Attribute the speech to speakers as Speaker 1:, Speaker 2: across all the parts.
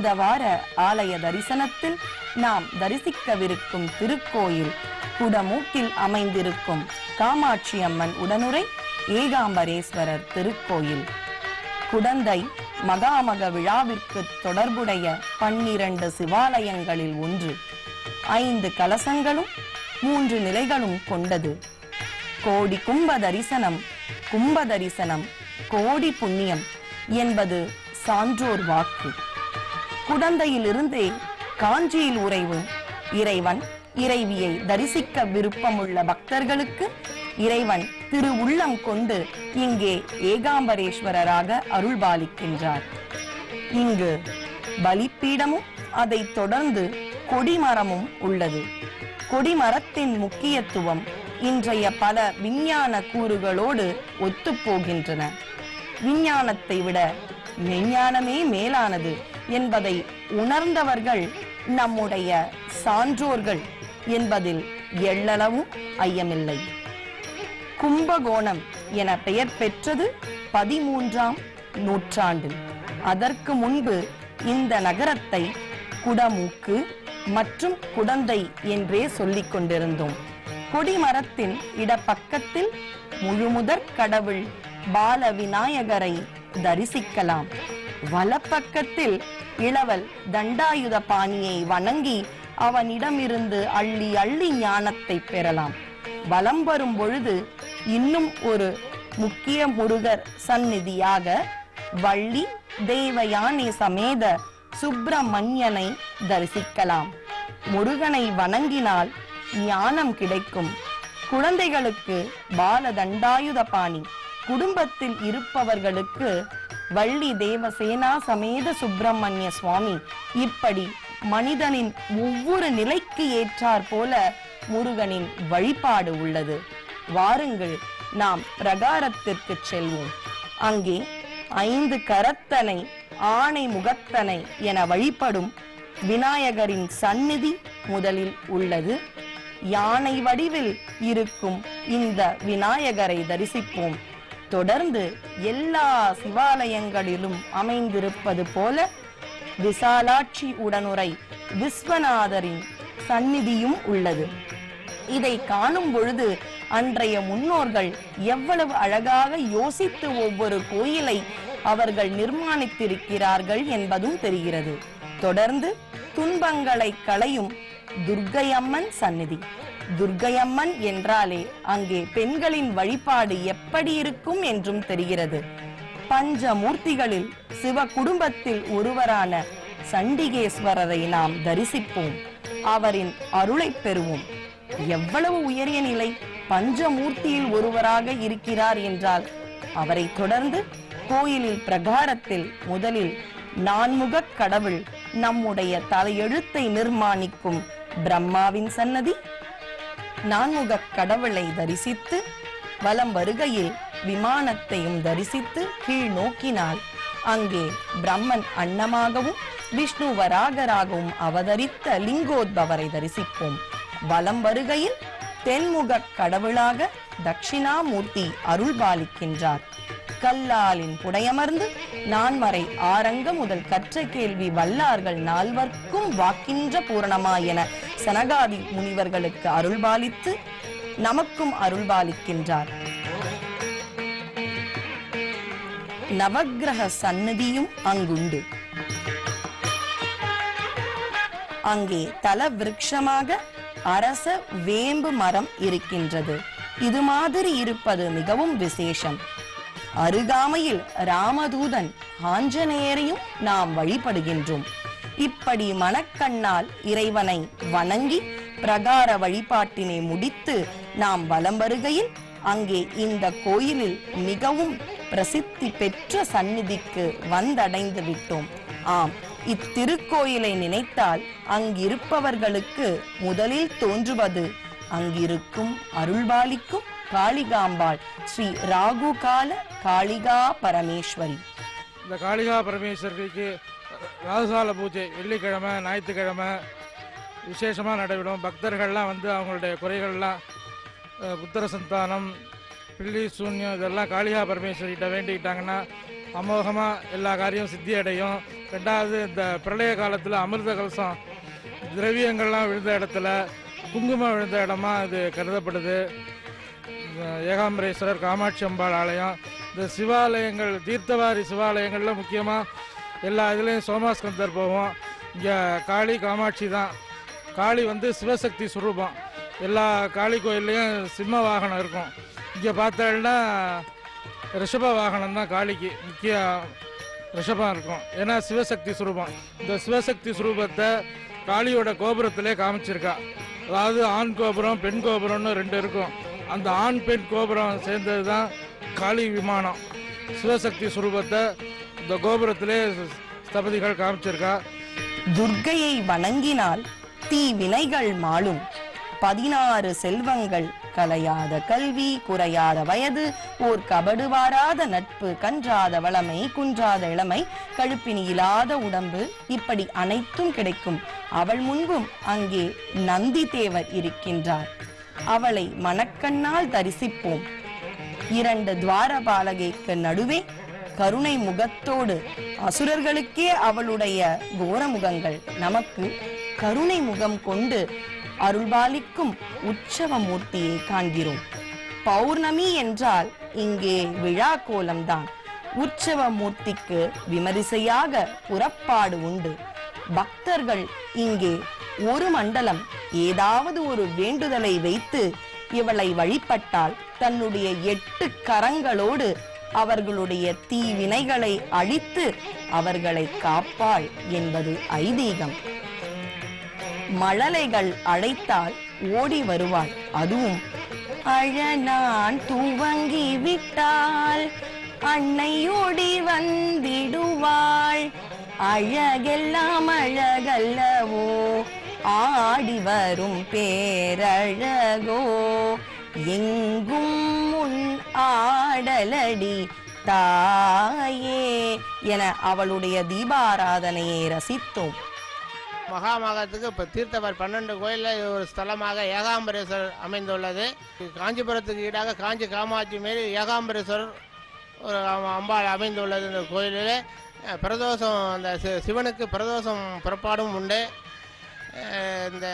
Speaker 1: இந்த வார ஆலய தரிசனத்தில் நாம் தரிசிக்கவிருக்கும் திருக்கோயில் குடமூக்கில் அமைந்திருக்கும் காமாட்சி அம்மன் உடனுரை ஏகாம்பரேஸ்வரர் திருக்கோயில். குடந்தை மகாமக விழாவிற்கு தொடர்புடைய 12 சிவாலயங்களில் ஒன்று. 5 கலசங்களும் 3 நிலைகளும் கொண்டது. கோடி கும்ப தரிசனம், கும்ப தரிசனம் கோடி புண்ணியம் என்பது சான்றோர் வாக்கு. குடந்தையிலிருந்தே காஞ்சியில் உறைவும் இறைவன் இறைவியை தரிசிக்க விருப்பமுள்ள பக்தர்களுக்கு இறைவன் திருவுள்ளம் கொண்டு இங்கே ஏகாம்பரேஸ்வரராக அருள்பாலிக்கின்றார். இங்கு பலிப்பீடமும் அதை தொடர்ந்து கொடிமரமும் உள்ளது. கொடிமரத்தின் முக்கியத்துவம் இன்றைய பல விஞ்ஞான கூறுகளோடு ஒத்துப்போகின்றன. விஞ்ஞானத்தை விட மெஞ்ஞானமே மேலானது என்பதை உணர்ந்தவர்கள் நம்முடைய சான்றோர்கள் என்பதில் எள்ளளவும் ஐயமில்லை. கும்பகோணம் என பெயர் பெற்றது 13ஆம் நூற்றாண்டில். அதற்கு முன்பு இந்த நகரத்தை குடமூக்கு மற்றும் குடந்தை என்றே சொல்லிக் கொண்டிருந்தோம். கொடிமரத்தின் இடப்பக்கத்தில் முழுமுதற் கடவுள் பால விநாயகரை தரிசிக்கலாம். வலப்பக்கத்தில் இளவல் தண்டாயுத பாணியை வணங்கி அவனிடமிருந்து அள்ளி அள்ளி ஞானத்தை பெறலாம். வலம் வரும் பொழுது இன்னும் ஒரு முக்கிய முருகர் சந்நிதியாக வள்ளி தேவயானை சமேத சுப்பிரமணியனை தரிசிக்கலாம். முருகனை வணங்கினால் ஞானம் கிடைக்கும். குழந்தைகளுக்கு பால தண்டாயுத பாணி, குடும்பத்தில் இருப்பவர்களுக்கு வள்ளி தேவசேனா சமேத சுப்பிரமணிய சுவாமி. இப்படி மனிதனின் ஒவ்வொரு நிலைக்கு ஏற்றார் போல முருகனின் வழிபாடு உள்ளது. வாருங்கள், நாம் பிரகாரத்திற்கு செல்வோம். அங்கே 5 கரத்தனை ஆணை முகத்தனை என வழிபடும் விநாயகரின் சந்நிதி முதலில் உள்ளது. யானை வடிவில் இருக்கும் இந்த விநாயகரை தரிசிப்போம். தொடர்ந்து எல்லா சிவாலயங்களிலும் அமைந்திருப்பது போல விசாலாட்சி உடனுரை விஸ்வநாதரின் சந்நிதியும் உள்ளது. இதை காணும் பொழுது அன்றைய முன்னோர்கள் எவ்வளவு அழகாக யோசித்து ஒவ்வொரு கோயிலை அவர்கள் நிர்மாணித்திருக்கிறார்கள் என்பதும் தெரிகிறது. தொடர்ந்து துன்பங்களை களையும் துர்க்கையம்மன் சந்நிதி. துர்க்கையம்மன் என்றாலே அங்கே பெண்களின் வழிபாடு எப்படி இருக்கும் என்றும் தெரிகிறது. பஞ்சமூர்த்திகளில் சிவ குடும்பத்தில் ஒருவரான சண்டிகேஸ்வரரை நாம் தரிசிப்போம். அவரின் அருளை பெறுவோம். எவ்வளவு உயரிய நிலை! பஞ்சமூர்த்தியில் ஒருவராக இருக்கிறார் என்றால் அவரை தொடர்ந்து கோயிலில் பிரகாரத்தில் முதலில் 4முக கடவுள் நம்முடைய தலையெழுத்தை நிர்மாணிக்கும் பிரம்மாவின் சன்னதி. 4முக கடவுளை தரிசித்து வலம் வருகையில் விமானத்தையும் தரிசித்து கீழ் நோக்கினால் அங்கே பிரம்மன் அன்னமாகவும் விஷ்ணு வராகராகவும் அவதரித்த லிங்கோத்பவரை தரிசிப்போம். வலம் வருகையில் தென்முக கடவுளாக தட்சிணாமூர்த்தி அருள்பாலிக்கின்றார். கல்லாலின் புடையமர்ந்து நான்மறை ஆரங்க முதல் கற்ற கேள்வி வல்லார்கள் 4வர்க்கும் வாக்கின்ற பூரணமாயென சனகாதி முனிவர்களுக்கு அருள்பாலித்து நமக்கும் அருள்பாலிக்கின்றார். நவக்கிரக சந்நிதியும் அங்குண்டு. அங்கே தல விருட்சமாக அரச வேம்பு மரம் இருக்கின்றது. இது மாதிரி இருப்பது மிகவும் விசேஷம். அருகாமையில் ராமதூதன் ஆஞ்சநேயரையும் நாம் வழிபடுகின்றோம். இப்படி மனக்கண்ணால் இறைவனை வணங்கி பிரகார வழிபாட்டினை முடித்து நாம் வலம் வருகையில் அங்கே இந்த கோயிலில் மிகவும் பிரசித்தி பெற்ற சந்நிதிக்கு வந்தடைந்து விட்டோம். ஆம், இத்திருக்கோயிலை நினைத்தால் அங்கிருப்பவர்களுக்கு முதலில் தோன்றுவது அங்கிருக்கும் அருள்பாலிக்கும் காளிகாம்பாள், ஸ்ரீ ராகு கால காளிகா பரமேஸ்வரி.
Speaker 2: இந்த காளிகா பரமேஸ்வரிக்கு ராகுகால பூஜை வெள்ளிக்கிழமை ஞாயிற்றுக்கிழமை விசேஷமாக நடைபெறும். பக்தர்கள்லாம் வந்து அவங்களுடைய குறைகள்லாம் புத்திர சந்தானம், பில்லி சூன்யம் இதெல்லாம் காளிகா பரமேஸ்வரிகிட்ட வேண்டிக்கிட்டாங்கன்னா அமோகமாக எல்லா காரியம் சித்தி அடையும். ரெண்டாவது, இந்த பிரளய காலத்தில் அமிர்த கலசம் திரவியங்கள்லாம் விழுந்த இடத்துல குங்குமம் விழுந்த இடமா இது கருதப்படுது. ஏகாம்பரேஸ்வரர், காமாட்சி அம்பாள் ஆலயம், இந்த சிவாலயங்கள், தீர்த்தவாரி சிவாலயங்களில் முக்கியமாக எல்லா இதுலேயும் சோமாஸ்கந்தர் போவோம். இங்கே காளி காமாட்சி தான். காளி வந்து சிவசக்தி சுரூபம். எல்லா காளி கோயில்லையும் சிம்ம வாகனம் இருக்கும். இங்கே பார்த்தோம்னா ரிஷப வாகனம் தான் காளிக்கு முக்கிய ரிஷபம் இருக்கும். ஏன்னா சிவசக்தி சுரூபம். இந்த சிவசக்தி சுரூபத்தை காளியோட கோபுரத்திலே காமிச்சிருக்கா. அதாவது ஆண் கோபுரம் பெண் கோபுரம்னு 2 இருக்கும். அந்த ஆண் பெண் கோபுரம் சேர்ந்தது தான் காளி விமானம். சிவசக்தி சுரூபத்தை இந்த கோபுரத்திலே ஸ்தபதிகள் காமிச்சிருக்கா.
Speaker 1: துர்க்கையை வணங்கினால் தீ வினைகள் மாளும். 16 செல்வங்கள், கலையாத கல்வி, குறையாத வயது, ஓர் கபடு வாராத நட்பு, கன்றாத வளமை, குன்றாத இளமை, கழுப்பினி இல்லாத உடம்பு, இப்படி அனைத்தும் கிடைக்கும். அவள் முன்பும் அங்கே நந்தி தேவர் இருக்கின்றார். அவளை மனக்கண்ணால் தரிசிப்போம். 2 துவாரபாலகைக்கு நடுவே கருணை முகத்தோடு, அசுரர்களுக்கே அவளுடைய கோர முகங்கள், நமக்கு கருணை முகம் கொண்டு அருள்பாலிக்கும் உற்சவ மூர்த்தியை காண்கிறோம். பௌர்ணமி என்றால் இங்கே விழா கோலம்தான். உற்சவ மூர்த்திக்கு விமரிசையாக புறப்பாடு உண்டு. பக்தர்கள் இங்கே ஒரு மண்டலம் ஏதாவது ஒரு வேண்டுதலை வைத்து இவளை வழிபட்டால் தன்னுடைய 8 கரங்களோடு அவர்களுடைய தீவினைகளை அழித்து அவர்களை காப்பாள் என்பது ஐதீகம். மழலைகள் அழைத்தால் ஓடி வருவாள். அதுவும் அழனான் துவங்கி விட்டால் அன்னை ஓடி வந்திடுவாள். அழகெல்லாம் அழகல்லவோ, ஆடி வரும் பேரழகோ, எங்கும் முன் ஆடலடி தாயே என அவளுடைய தீபாராதனையை ரசித்தோம்.
Speaker 3: மகாமகத்துக்கு இப்போ தீர்த்தவர் 12 கோயிலில் ஒரு ஸ்தலமாக ஏகாம்பரேஸ்வரர் அமைந்துள்ளது. காஞ்சிபுரத்துக்கு ஈடாக காஞ்சி காமாட்சி மாரி ஏகாம்பரேஸ்வரர் ஒரு அம்பாள் அமைந்துள்ளது. இந்த கோயிலில் பிரதோஷம், அந்த சிவனுக்கு பிரதோஷம் புறப்பாடும் உண்டு. இந்த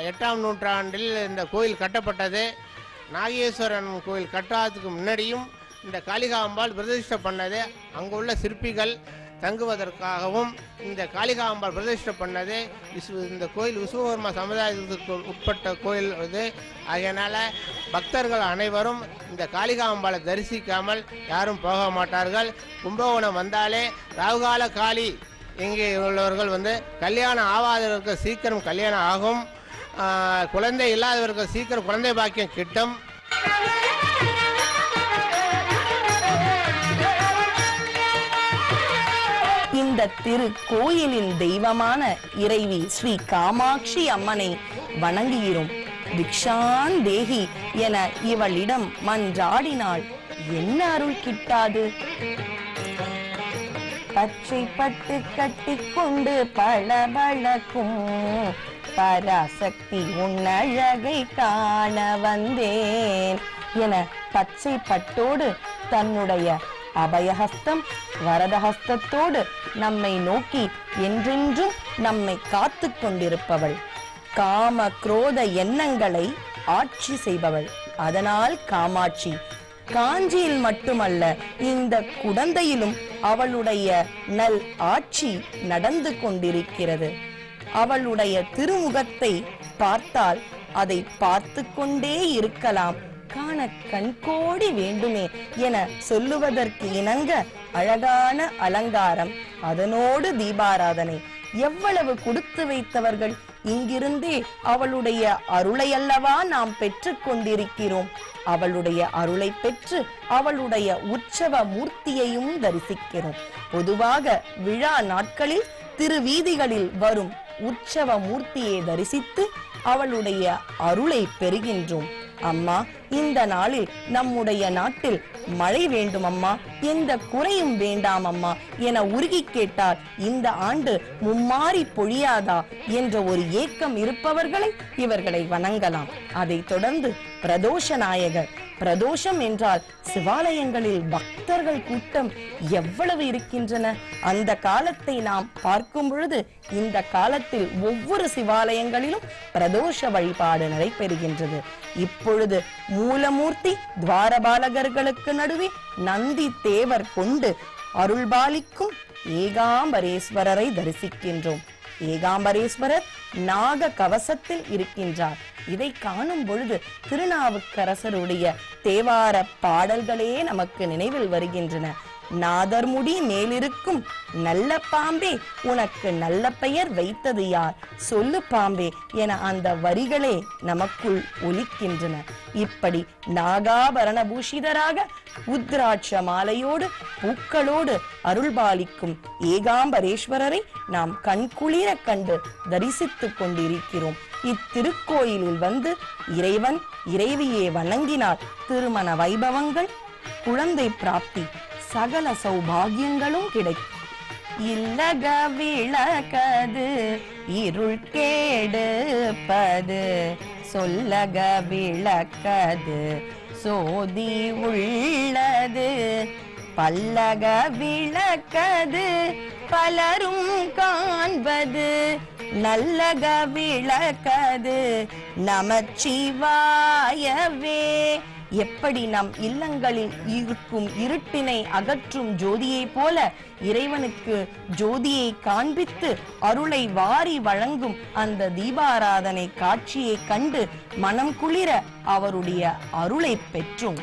Speaker 3: 8ஆம் நூற்றாண்டில் இந்த கோயில் கட்டப்பட்டது. நாகேஸ்வரன் கோயில் கட்டாததுக்கு முன்னாடியும் இந்த காளிகாம்பாள் பிரதிஷ்டை பண்ணது. அங்குள்ள சிற்பிகள் தங்குவதற்காகவும் இந்த காளிகாம்பாள் பிரதிஷ்டை பண்ணது. இந்த கோயில் விஸ்வகர்மா சமுதாயத்துக்கு உட்பட்ட கோயில் இது. அதனால பக்தர்கள் அனைவரும் இந்த காளிகாம்பாளை தரிசிக்காமல் யாரும் போக மாட்டார்கள். கும்பகோணம் வந்தாலே ராகுகால காளி இங்கே உள்ளவர்கள் வந்து கல்யாணம் ஆகாதவர்கள் சீக்கிரம் கல்யாணம் ஆகும், குழந்தை இல்லாதவர்கள் சீக்கிரம் குழந்தை பாக்கியம் கிட்டும்.
Speaker 1: இந்த திரு கோயிலின் தெய்வமான இறைவி ஸ்ரீ காமாட்சி அம்மனை வணங்குகிறோம். பிக்ஷான் தேகி என இவளிடம் மன்றாடினாள். என்ன அருள் கிட்டாது? பச்சை பட்டு கட்டிக்கொண்டு பளபளக்கும் பராசக்தி உன்னழகை காண வந்தேன் என பச்சை பட்டோடு தன்னுடைய அபயஹஸ்தம் வரதஹஸ்தத்தோடு நம்மை நோக்கி என்றென்றும் நம்மை காத்து கொண்டிருப்பவள். காம குரோத எண்ணங்களை ஆட்சி செய்பவள். அதனால் காமாட்சி. காஞ்சியில் மட்டுமல்ல, இந்த குடந்தையிலும் அவளுடைய நல் ஆட்சி நடந்து கொண்டிருக்கிறது. அவளுடைய திருமுகத்தை பார்த்தால் அதை பார்த்து கொண்டே இருக்கலாம், காண கண்கோடி வேண்டுமே என சொல்லுவதற்கு இணங்க அழகான அலங்காரம், அதனோடு தீபாராதனை. எவ்வளவு கொடுத்து வைத்தவர்கள்! இங்கிருந்தே அவளுடைய அருளை அல்லவா நாம் பெற்று கொண்டிருக்கிறோம். அவளுடைய அருளை பெற்று அவளுடைய உற்சவ மூர்த்தியையும் தரிசிக்கிறோம். பொதுவாக விழா நாட்களில் திருவீதிகளில் வரும் உற்சவ மூர்த்தியை தரிசித்து அவளுடைய அருளை பெறுகின்றோம். அம்மா, இந்த நாளில் நம்முடைய நாட்டில் மழை வேண்டும் அம்மா, எந்த குறையும் வேண்டாம் அம்மா என உருகி கேட்டால் இந்த ஆண்டு மும்மாறி பொழியாதா என்ற ஒரு ஏக்கம் இருப்பவர்களை இவர்களை வணங்கலாம். அதை தொடர்ந்து பிரதோஷ நாயகர் பிரதோஷம் என்றால் சிவாலயங்களில் பக்தர்கள் கூட்டம் எவ்வளவு இருக்கின்றன. அந்த காலத்தை நாம் பார்க்கும் பொழுது இந்த காலத்தில் ஒவ்வொரு சிவாலயங்களிலும் பிரதோஷ வழிபாடு நடைபெறுகின்றது. இப்பொழுது மூலமூர்த்தி துவாரபாலகர்களுக்கு நடுவே நந்தி தேவர் கொண்டு அருள்பாலிக்கும் ஏகாம்பரேஸ்வரரை தரிசிக்கின்றோம். ஏகாம்பரேஸ்வரர் நாக கவசத்தில் இருக்கின்றார். இதை காணும் பொழுது திருநாவுக்கரசருடைய தேவார பாடல்களே நமக்கு நினைவில் வருகின்றன. நாதர்முடி மேலிருக்கும் நல்ல பாம்பே, உனக்கு நல்ல பெயர் வைத்தது யார், சொல்லு பாம்பே என அந்த வரிகளே நமக்குள் ஒலிக்கின்றன. இப்படி நாகாபரண பூஷிதராக உத்ராட்ச மாலையோடு பூக்களோடு அருள்பாலிக்கும் ஏகாம்பரேஸ்வரரை நாம் கண்குளிர கண்டு தரிசித்துக் கொண்டிருக்கிறோம். இத்திருக்கோயிலில் வந்து இறைவன் இறைவியை வணங்கினார் திருமண வைபவங்கள், குழந்தை பிராப்தி, சகல சௌபாகியங்களும் கிடைக்கும். இல்லக விளக்கது இருள் கேடுப்பது, சொல்லக விளக்கது சோதி உள்ளது, பல்லக விளக்கது பலரும் காண்பது, நல்லக விளக்கது நமச்சிவாயவே. எப்படி நம் இல்லங்களில் இருக்கும் இருட்டினை அகற்றும் ஜோதியை போல இறைவனுக்கு ஜோதியை காண்பித்து அருளை வாரி வழங்கும் அந்த தீபாராதனை காட்சியை கண்டு மனம் குளிர அவருடைய அருளை பெற்றோம்.